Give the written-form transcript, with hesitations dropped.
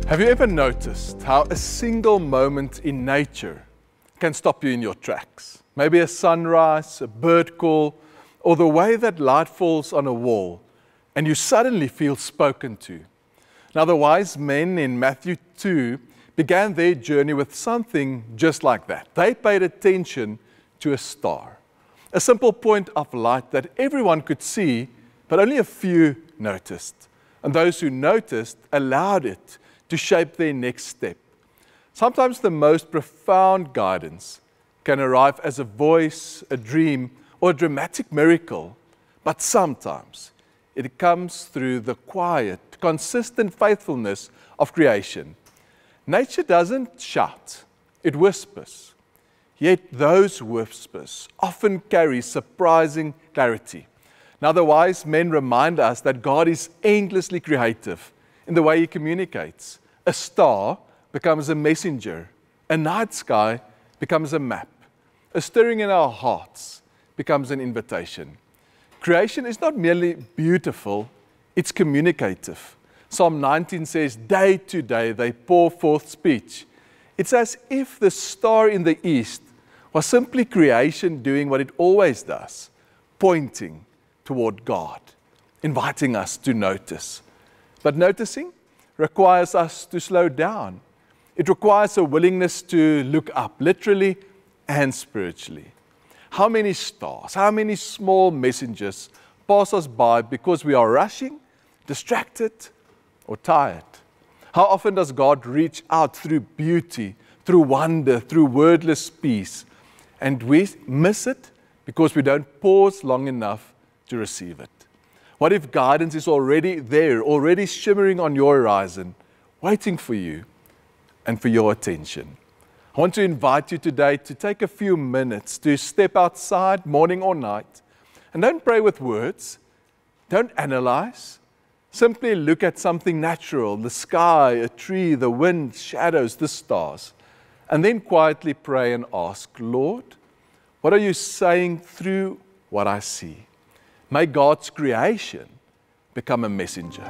Have you ever noticed how a single moment in nature can stop you in your tracks? Maybe a sunrise, a bird call, or the way that light falls on a wall, and you suddenly feel spoken to. Now, the wise men in Matthew 2 began their journey with something just like that. They paid attention to a star, a simple point of light that everyone could see, but only a few noticed. And those who noticed allowed it to shape their next step. Sometimes the most profound guidance can arrive as a voice, a dream, or a dramatic miracle, but sometimes it comes through the quiet, consistent faithfulness of creation. Nature doesn't shout, it whispers. Yet those whispers often carry surprising clarity. Now, the wise men remind us that God is endlessly creative in the way He communicates. A star becomes a messenger. A night sky becomes a map. A stirring in our hearts becomes an invitation. Creation is not merely beautiful, it's communicative. Psalm 19 says, day to day they pour forth speech. It's as if the star in the east was simply creation doing what it always does, pointing toward God, inviting us to notice. But noticing requires us to slow down. It requires a willingness to look up, literally and spiritually. How many stars, how many small messengers pass us by because we are rushing, distracted, or tired? How often does God reach out through beauty, through wonder, through wordless peace, and we miss it because we don't pause long enough to receive it? What if guidance is already there, already shimmering on your horizon, waiting for you and for your attention? I want to invite you today to take a few minutes to step outside, morning or night, and don't pray with words, don't analyze. Simply look at something natural, the sky, a tree, the wind, shadows, the stars, and then quietly pray and ask, Lord, what are you saying through what I see? May God's creation become a messenger.